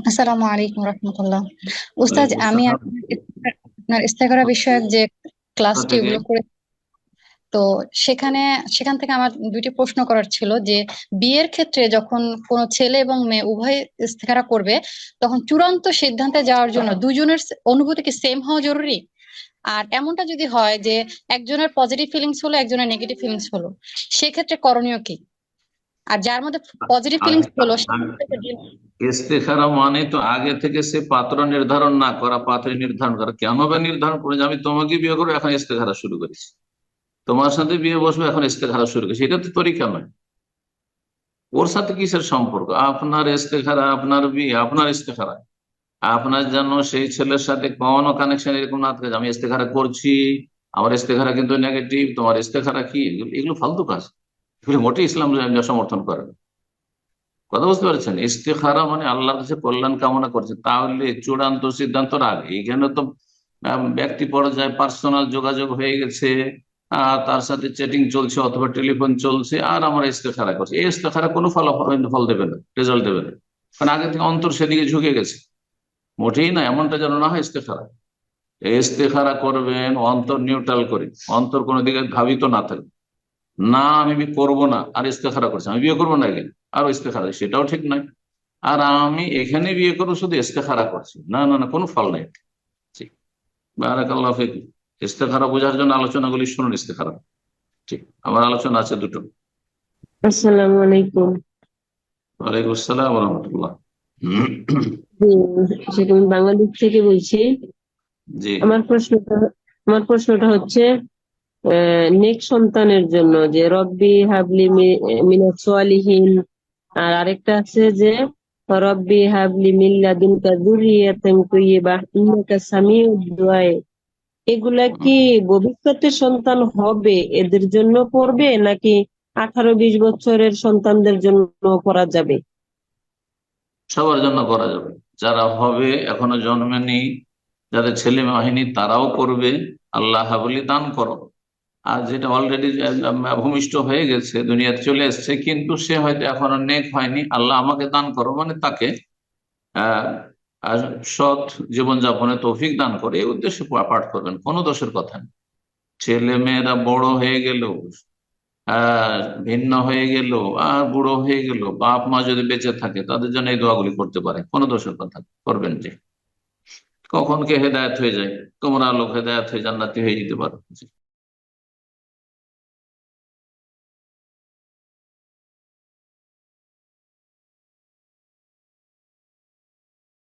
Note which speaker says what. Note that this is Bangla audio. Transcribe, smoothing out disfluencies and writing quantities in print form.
Speaker 1: আসসালামু আলাইকুম রহমতুল্লাহ। উস্তাদ,
Speaker 2: ওয়ালাইকুম
Speaker 1: আমি
Speaker 2: আসসালাম।
Speaker 1: আপনার ইস্তেখারা বিষয়ক যে
Speaker 2: কোথা
Speaker 1: ক্লাসটি
Speaker 2: থেকে?
Speaker 1: ওগুলো করে, তো সেখানে সেখান থেকে আমার দুইটি প্রশ্ন করার ছিল যে বিয়ের ক্ষেত্রে যখন কোনো ছেলে এবং মেয়ে উভয় ইস্তেখারা করবে, তখন চূড়ান্ত সিদ্ধান্তে যাওয়ার জন্য দুজনের অনুভূতি কি সেম হওয়া জরুরি? আর এমনটা যদি হয় যে একজনের পজিটিভ ফিলিংস হলো, একজনের নেগেটিভ ফিলিংস হলো, সেক্ষেত্রে করণীয় কি? আর যার মধ্যে পজিটিভ ফিলিংস
Speaker 2: আগে
Speaker 1: হলো
Speaker 2: আগে- ইস্তেখারা মানে তো আগে থেকে সে পাত্র নির্ধারণ না করা, পাত্রী নির্ধারণ করা। কেন বা নির্ধারণ করে যে আমি তোমাকে বিয়ে করবো, এখন ইস্তেখারা শুরু করেছি, তোমার সাথে বিয়ে বসবো, এখন ইস্তেখারা শুরু করেছি, এটা তো তরিকা নয়। ওর সাথে কিসের সম্পর্ক? আপনার ইস্তেখারা, আপনার বিয়ে, আপনার ইস্তেখারা। আপনার যেন সেই ছেলের সাথে কোনো কানেকশন এরকম না থাকে যে আমি ইস্তেখারা করছি, আমার ইস্তেখারা কিন্তু নেগেটিভ, তোমার ইস্তেখারা কি? এগুলো এগুলো ফালতু কাজ। এগুলো মোটেই ইসলাম সমর্থন করে না। কথা বুঝতে পারছেন? ইস্তেখারা মানে আল্লাহর কাছে কল্যাণ কামনা করছে, তাহলে চূড়ান্ত সিদ্ধান্তর আগে এখানে তো ব্যক্তি পর্যায়ে পার্সোনাল যোগাযোগ হয়ে গেছে, তার সাথে চ্যাটিং চলছে অথবা টেলিফোন চলছে, আর আমরা ইস্তেখারা করছি। এই ইস্তেখারা কোনো ফল দেবে না, রেজাল্ট দেবে না। কারণ আগে থেকে অন্তর সেদিকে ঝুঁকে গেছে। মোটেই না, এমনটা যেন না হয় ইস্তেখারা। এই ইস্তেখারা করবেন অন্তর নিউট্রাল করে, অন্তর কোনো দিকে ধাবিত না থাকে। না আমি বিয়ে করবো না, আর ইস্তেখারা করছি আমি বিয়ে করবো না এখানে, আর ইস্তেখারা, সেটাও ঠিক নয়। আর আমি এখানে বিয়ে করবো শুধু ইস্তেখারা করছি, না না না, কোনো ফল নেই। ঠিক। বারাকাল্লাহ ফিক। ইস্তেখারা বোঝার জন্য আলোচনাগুলি শুনুন। ইস্তেখারা ঠিক, আমার আলোচনা আছে দুটো।
Speaker 3: আসসালামু আলাইকুম।
Speaker 2: ওয়ালাইকুম আসসালাম রহমতুল্লাহ।
Speaker 3: জি, সেটা আমি বাংলাদেশ থেকে বলছি।
Speaker 2: জি।
Speaker 3: আমার প্রশ্নটা আমার প্রশ্নটা হচ্ছে নেক সন্তানের জন্য যে রব্বি হাবলি মিনাস সালিহিন, আর আরেকটা আছে যে রব্বি হাবলি মিন লাদুনকা যুররিয়াতান তাইয়্যিবাহ ইন্নাকা সামিউদ দুআ। এগুলা কি ভবিষ্যতে সন্তান হবে এদের জন্য পড়বে, নাকি 18-20 বছরের সন্তানদের জন্য পড়া যাবে?
Speaker 2: সবার জন্য করা যাবে। যারা হবে এখনো জন্মেনি, যাদের ছেলে হয়নি, তারাও করবে। আল্লাহ বলি দান করো। আর যেটা অলরেডি ভূমিষ্ঠ হয়ে গেছে, দুনিয়াতে চলে এসেছে, কিন্তু সে হয়তো এখনো নেক হয়নি, আল্লাহ আমাকে দান করো, মানে তাকে আহ আর সৎ জীবনযাপনে তৌফিক দান করে, এই উদ্দেশ্যে পাঠ করবেন, কোনো দোষের কথা নেই। ছেলে মেয়েরা বড় হয়ে গেল, আহ ভিন্ন হয়ে গেল, আর বুড়ো হয়ে গেল, বাপ মা যদি বেঁচে থাকে, তাদের জন্য এই দোয়াগুলি করতে পারে, কোনো দোষের কথা নেই, করবেন। যে কখন কে হেদায়েত হয়ে যায়, তোমরা লোক হেদায়েত হয়ে জান্নাতি হয়ে যেতে পারো।